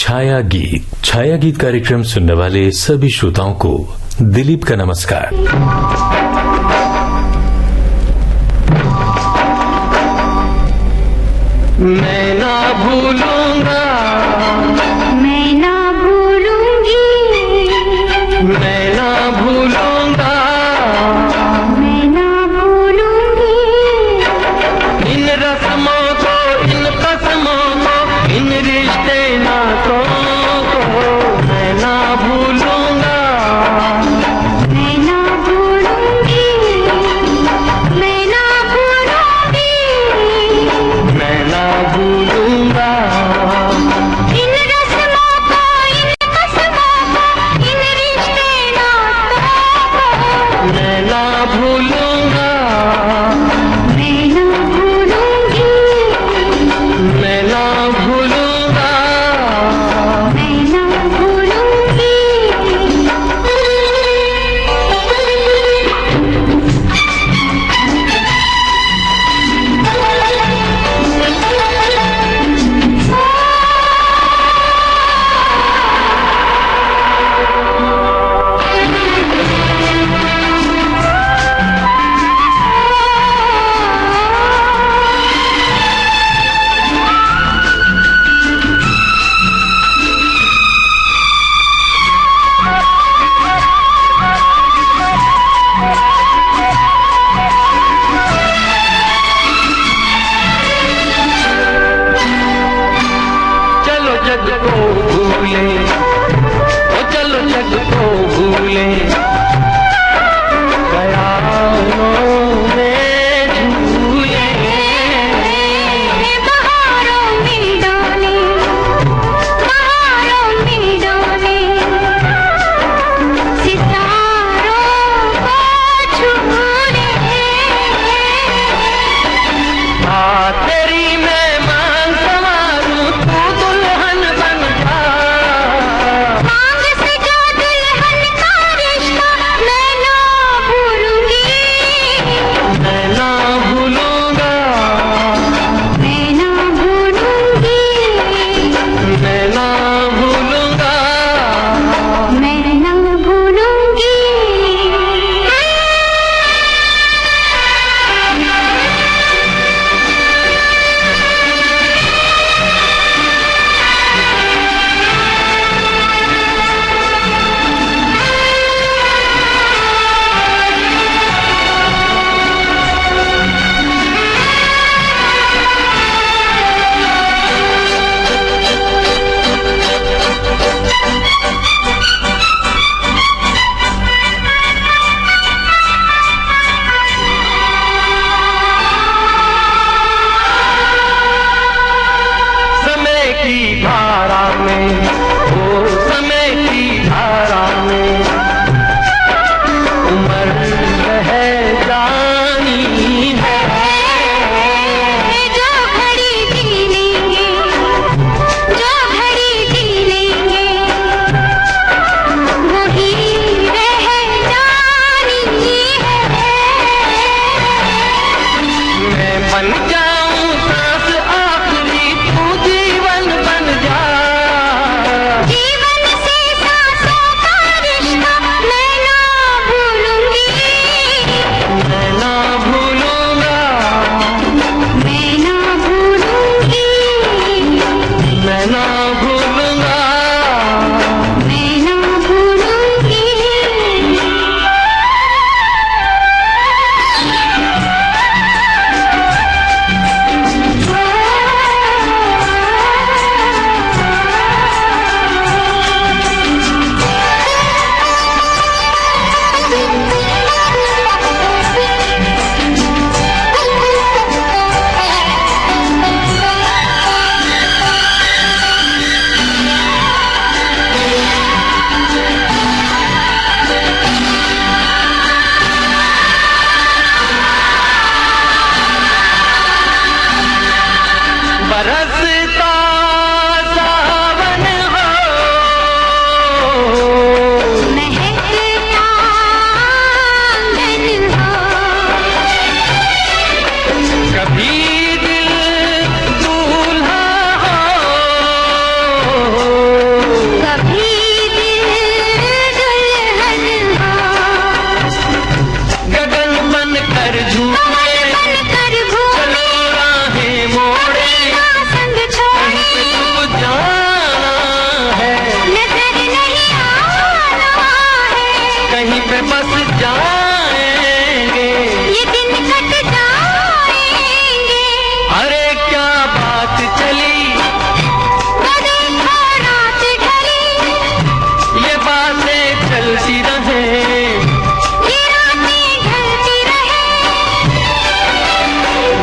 छाया गीत कार्यक्रम सुनने वाले सभी श्रोताओं को दिलीप का नमस्कार। मैं ना भूलूंगा, मैं ना भूलूंगी, मैं ना भूलूंगा, मैं ना भूलूंगी इन रस्मों को, इन कसमों को, इन रिश्ते नातों को। मैं ना भूलूंगा, मैं ना भूलूंगी, मैं ना भूलूंगी, मैं ना भूलूंगा इन रस्मों को, इन कसमों को, इन रिश्ते नातों को। मैं ना भूलूंगा, मैं ना भूलूंगी, मैं ना भूलूंगा, मैं ना भूलूंगी। चलो जग को भूले, ओ चलो जग को भूले, ख्यालों में झूले। बहारों में डोले, बहारों में डोले, सितारों को छूले। आ तेरी मेहमान संवारूं, तू दुल्हन बन जा। मांग से जो दुल्हन का रिश्ता दिवस जाएंगे, ये दिन कट जाएंगे। अरे क्या बात चली, वो देखो रात ढली, ये बातें चलती रहे, ये रातें ढलती रहे।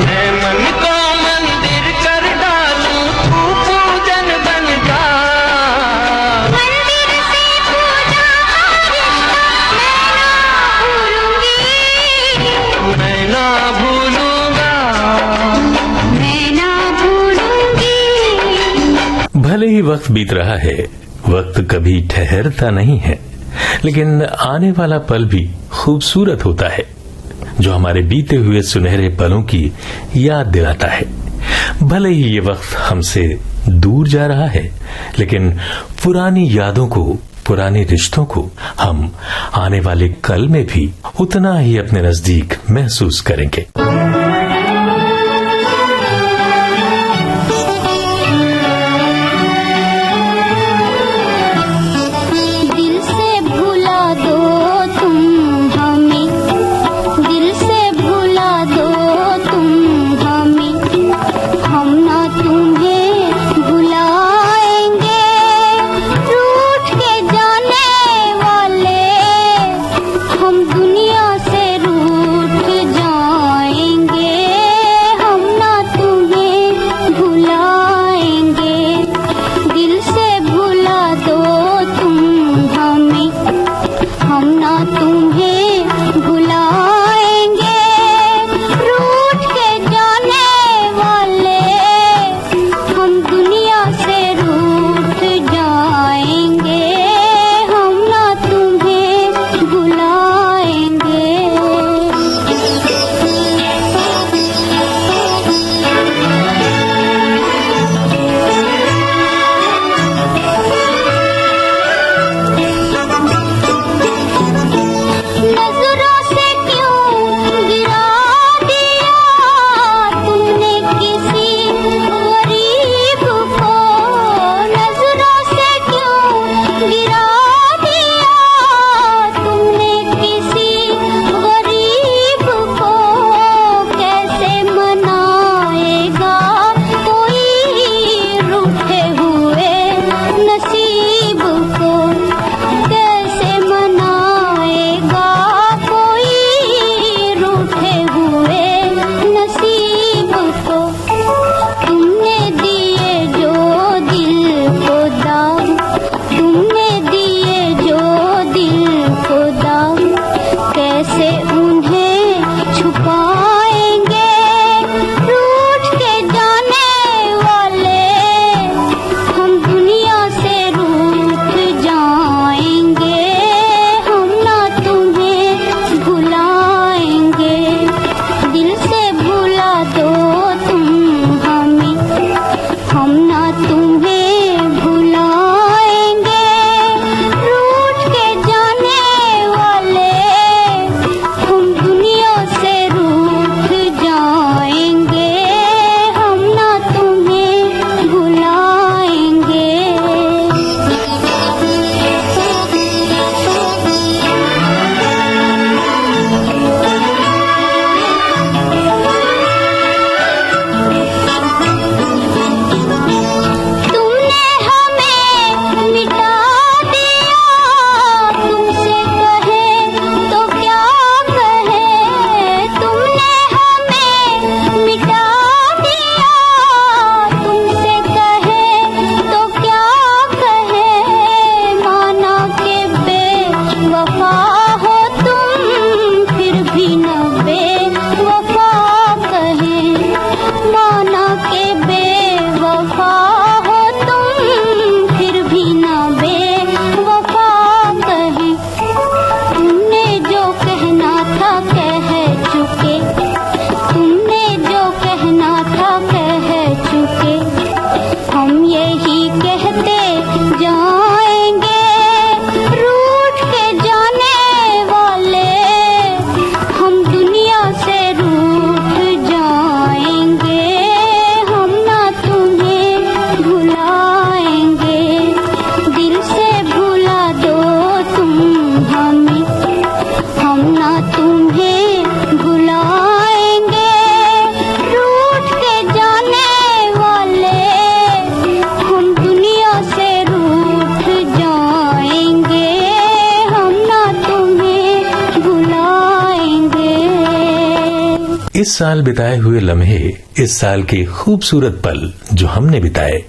मैं मन को मंदिर कर डालूं, तू पूजन बन जा। मंदिर से पूजा मैं ना भूलूंगी, मैं ना भूलूंगा। मैं ना भूलूंगी। भले ही वक्त बीत रहा है, वक्त कभी ठहरता नहीं है, लेकिन आने वाला पल भी खूबसूरत होता है, जो हमारे बीते हुए सुनहरे पलों की याद दिलाता है। भले ही ये वक्त हमसे दूर जा रहा है, लेकिन पुरानी यादों को, पुराने रिश्तों को हम आने वाले कल में भी उतना ही अपने नजदीक महसूस करेंगे। दिल से भुला दो तुम हमें, दिल से भुला दो तुम हमें, हम ना तुम्हें भुलाएंगे। रूठ के जाने वाले हम दुनिया से रूठ जाएंगे, हम ना तुम्हें भुलाएंगे। दिल से भुला दो तुम हमें, हम ना तुम्हें भुलाएंगे। रूठ के जाने वाले हम दुनिया से रूठ जाएंगे, हम ना तुम्हें भुलाएंगे। नजरों से क्यों गिरा दिया तुमने किसी गरीब को, नजरों से क्यों गिरा दिया तुमने किसी गरीब को। कैसे मनाएगा कोई रूठे हुए नसीब को, कैसे मनाएगा कोई रूठे हुए नसीब को। तुमने दिए जो दिल को दाग, तुमने दिए जो दिल को दाग, कैसे उन्हें छुपाएंगे। रूठ के जाने वाले हम दुनिया से रूठ जाएंगे, हम ना तुम्हें भुलाएंगे। दिल से भुला दो तुम हमें, हम ना तुम्हें भुलाएंगे। रूठ के जाने वाले हम दुनिया से रूठ जाएंगे, हम ना तुम्हें भुलाएंगे। तुमने हमें मिटा दिया, तुमसे कहे तो क्या कहे। तुमने हमें मिटा दिया, तुमसे कहे तो क्या कहे। माना के बेवफा हो तुम, फिर भी न बेवफा कहे। माना के बेवफा हो तुम, फिर भी न बेवफा कहे। तुमने जो कहना था कह चुके, तुमने जो कहना था कह चुके। हम यही कहते जाएंगे। रूठ के जाने वाले हम दुनिया से रूठ जाएंगे, हम ना तुम्हें भुलाएंगे। दिल से भुला दो तुम हमें, इस साल बिताए हुए लम्हे, इस साल के खूबसूरत पल जो हमने बिताए,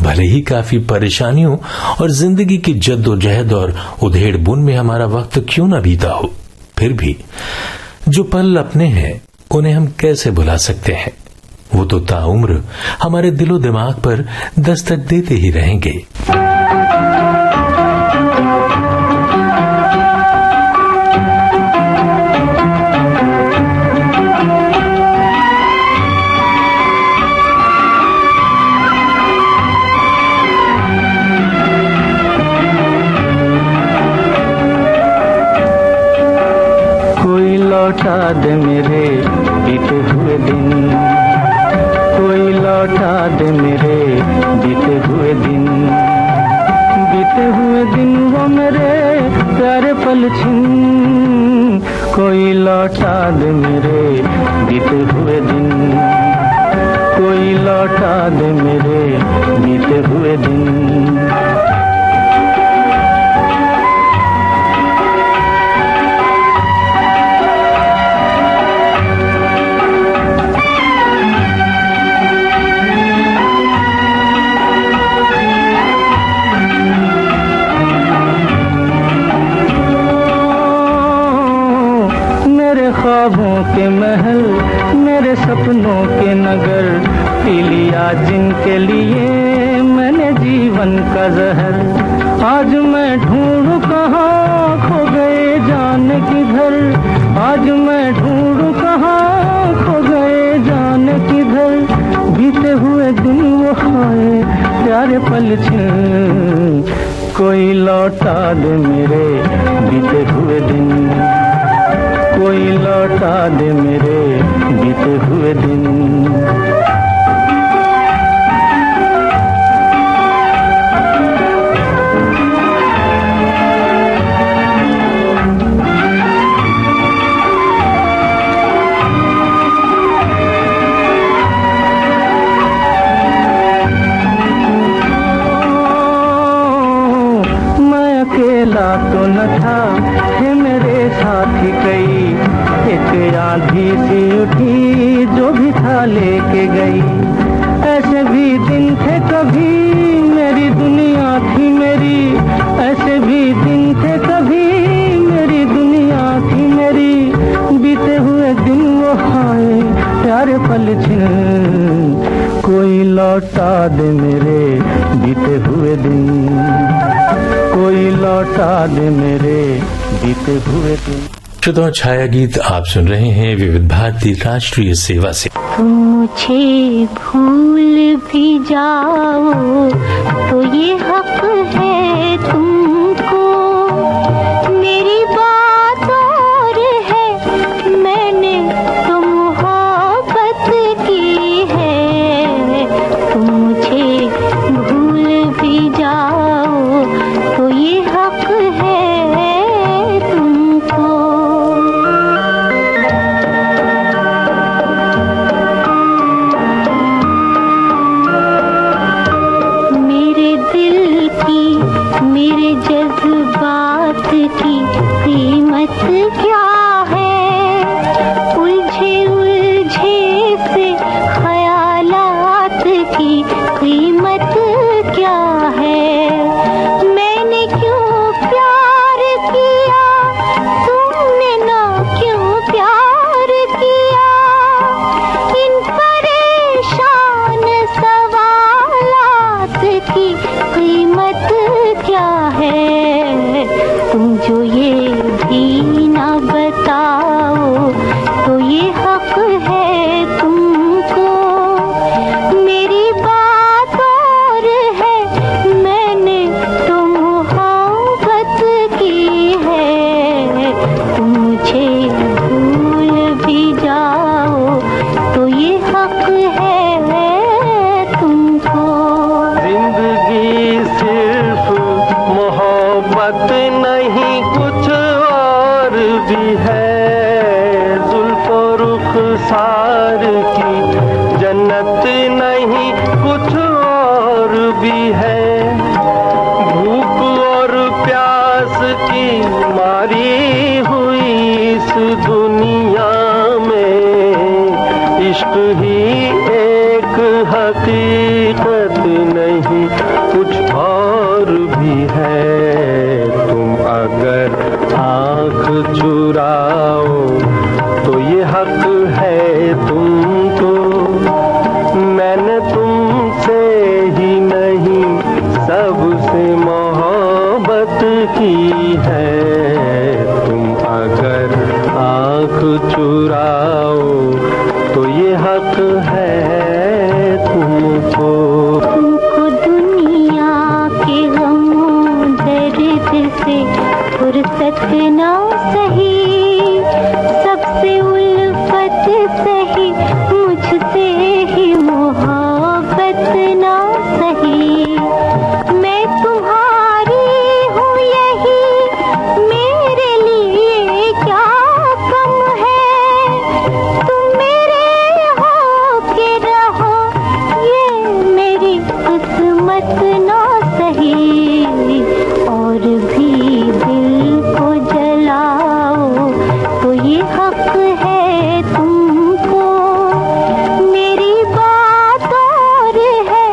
भले ही काफी परेशानियों और जिंदगी की जद्दोजहद और उधेड़ बुन में हमारा वक्त क्यों न बीता हो, फिर भी जो पल अपने हैं उन्हें हम कैसे भुला सकते हैं। वो तो ताउम्र हमारे दिलो दिमाग पर दस्तक देते ही रहेंगे। लौटा दे मेरे बीते हुए दिन, कोई लौटा दे मेरे बीते हुए दिन, बीते हुए दिन वो मेरे प्यारे पल छिन, कोई लौटा दे मेरे बीते हुए दिन, कोई लौटा दे मेरे बीते हुए दिन। ख्वाबों के महल, मेरे सपनों के नगर, पी लिया जिनके लिए मैंने जीवन का जहर। आज मैं ढूंढूं कहाँ खो गए जाने किधर, आज मैं ढूंढूं कहाँ खो गए जाने किधर, बीते हुए दिन वो खाए प्यारे पल छिन, कोई लौटा दे मेरे बीते हुए दिन, कोई लौटा दे मेरे बीते हुए दिन। मैं अकेला तो न था, थे मेरे साथी कई, एक आंधी सी उठी जो भी था लेके गई। ऐसे भी दिन थे कभी मेरी दुनिया थी मेरी, ऐसे भी दिन थे कभी मेरी दुनिया थी मेरी, बीते हुए दिन वो हाय प्यारे पल छिन, कोई लौटा दे मेरे बीते हुए दिन, कोई लौटा दे मेरे बीते हुए दिन। श्रोताओं, छाया गीत आप सुन रहे हैं विविध भारती राष्ट्रीय सेवा से। तुम मुझे भूल भी जाओ तो ये हक है तुमको, मेरी बात और है मैंने तो मोहब्बत की है, तुम मुझे भूल भी जाओ तो ये हक है तुमको। मेरे जज्बात की कीमत क्या है, उलझे उलझे से ख्यालात की कीमत क्या है, मैंने क्यों प्यार किया तुमने ना क्यों प्यार किया, इन परेशान सवालात की कीमत क्या है, तुम जो ये भी ना बताओ तो ये हक है तुमको, मेरी बात और है मैंने तो मोहब्बत की है, तुम मुझे भूल भी जाओ तो ये हक है तुमको। जिंदगी सिर्फ मोहब्बत और भी है। तुम अगर आँख चुराओ तो ये हक है तुमको। मैंने तुमसे ही नहीं सबसे मोहब्बत की है। तुम अगर आँख चुराओ तो ये हक है तुमको। तुमको दुनिया के गमों दर्द से फुर्सत ना सही, सबसे उल्फत सही, मुझसे ही मोहब्बत ना सही। मैं तुम्हारी हूँ यही मेरे लिए क्या कम है। तुम मेरे हो के रहो ये मेरी किस्मत ना सही। और भी दिल को जलाओ तो ये हक है तुमको। मेरी बात और है,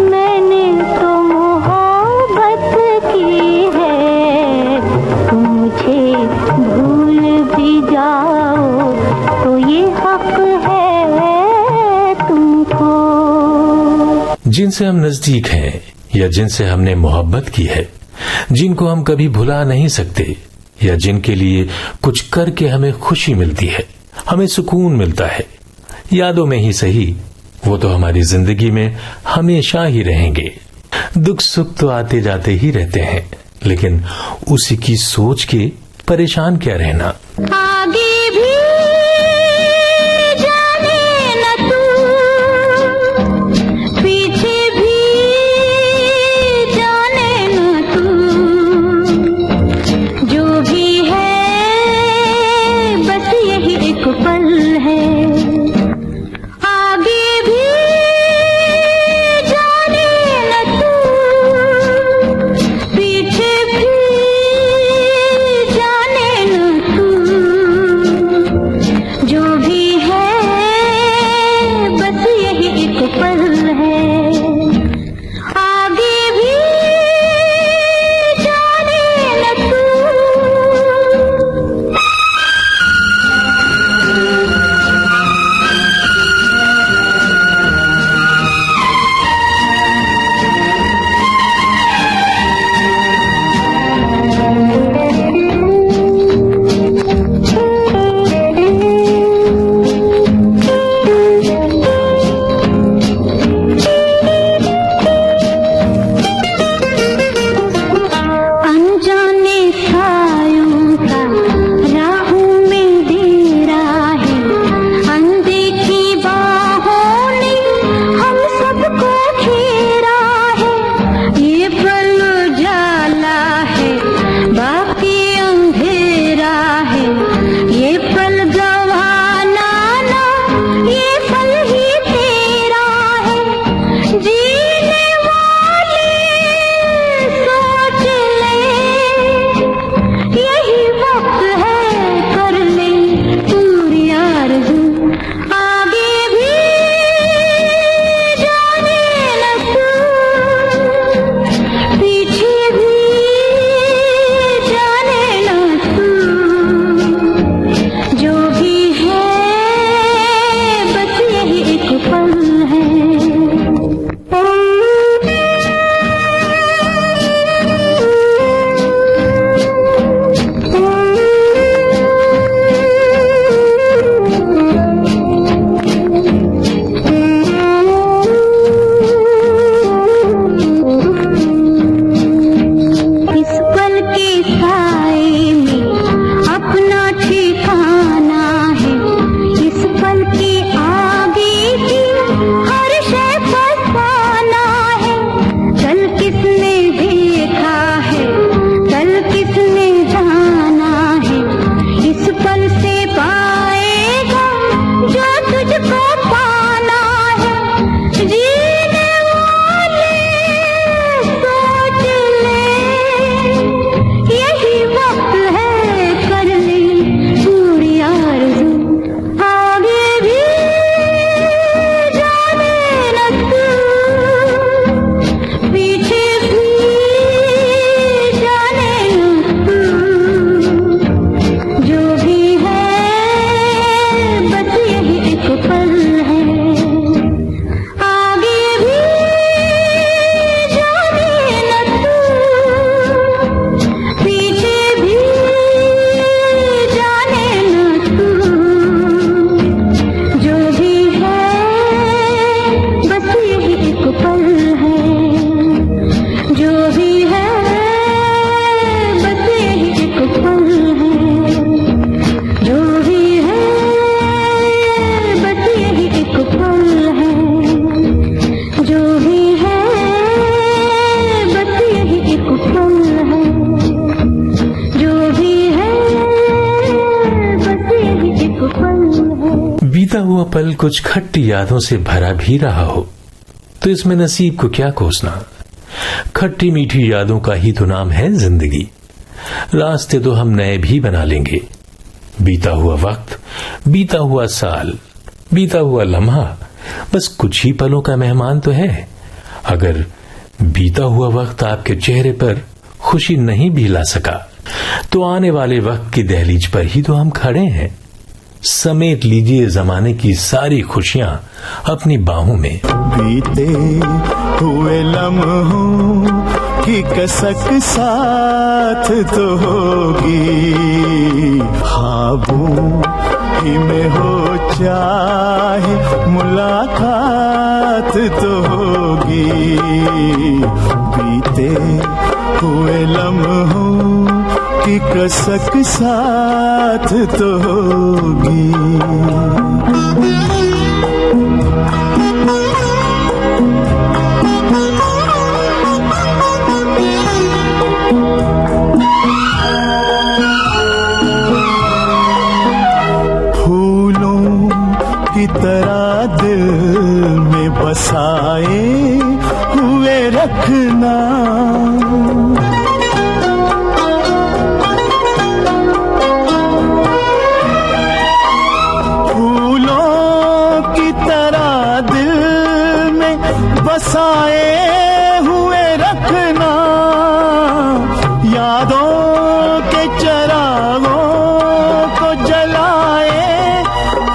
मैंने तो मोहब्बत की है। तुम मुझे भूल भी जाओ तो ये हक है तुमको। जिनसे हम नजदीक हैं या जिनसे हमने मोहब्बत की है, जिनको हम कभी भुला नहीं सकते, या जिनके लिए कुछ करके हमें खुशी मिलती है, हमें सुकून मिलता है, यादों में ही सही, वो तो हमारी जिंदगी में हमेशा ही रहेंगे। दुख सुख तो आते जाते ही रहते हैं, लेकिन उसी की सोच के परेशान क्या रहना। आगे भी जाने न तू, पीछे भी जाने न तू। जो भी है बस यही एक पल है। आगे भी जाने न तू, पीछे भी जाने न तू। बीता हुआ पल कुछ खट्टी यादों से भरा भी रहा हो तो इसमें नसीब को क्या कोसना। खट्टी मीठी यादों का ही तो नाम है जिंदगी। रास्ते तो हम नए भी बना लेंगे। बीता हुआ वक्त, बीता हुआ साल, बीता हुआ लम्हा बस कुछ ही पलों का मेहमान तो है। अगर बीता हुआ वक्त आपके चेहरे पर खुशी नहीं भी ला सका तो आने वाले वक्त की दहलीज पर ही तो हम खड़े हैं। समेट लीजिए जमाने की सारी खुशियां अपनी बाहों में। बीते हुए लम्हों की कसक साथ तो होगी, ख्वाबों ही में हो चाहे मुलाकात तो होगी। बीते हुए लम्हों की कसक साथ तो होगी। फूलों की तरह दिल में बसाए हुए रखना, बसाए हुए रखना। यादों के चरागों को जलाए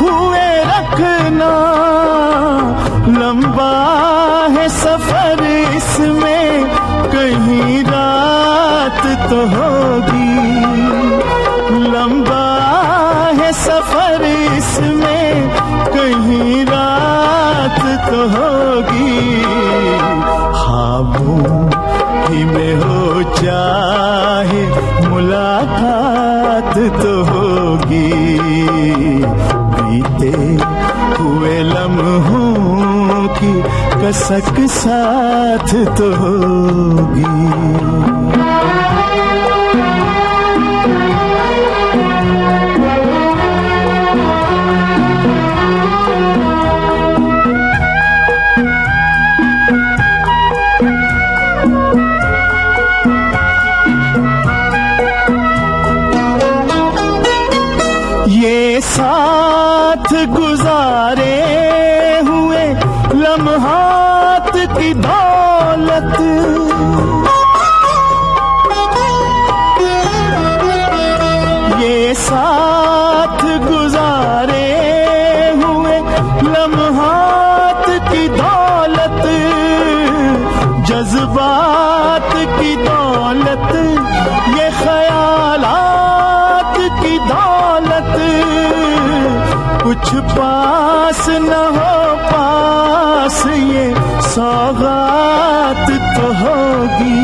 हुए रखना। लंबा है सफर इसमें कहीं रात तो होगी। लंबा है सफर इसमें कहीं रात तो होगी। ख्वाबों ही में हो चाहे मुलाकात तो होगी। बीते हुए लम्हों की कसक साथ तो होगी। ये साथ गुजारे हुए लम्हात की दौलत, ये साथ गुजारे हुए लम्हात की दौलत, जज्बात की दौलत, ये ख्यालात की दौलत। कुछ पास न हो पास ये सौगात तो होगी।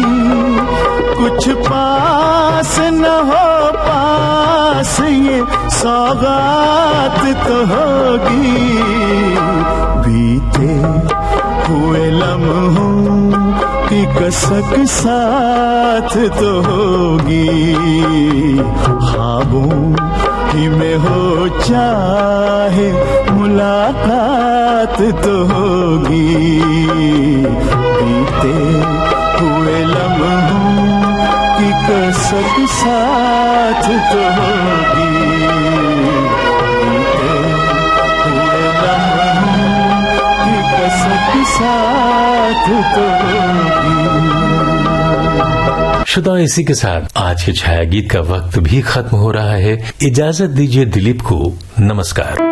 कुछ पास न हो पास ये सौगात तो होगी। बीते हुए लम्हों की कसक साथ तो होगी। ख्वाबों ही में हो चाहे मुलाकात तो होगी। बीते हुए लम्हों की कसक साथ तो होगी। बीते हुए लम्हों की कसक साथ तो होगी। श्रोताओं, इसी के साथ आज के छाया गीत का वक्त भी खत्म हो रहा है। इजाजत दीजिए दिलीप को। नमस्कार।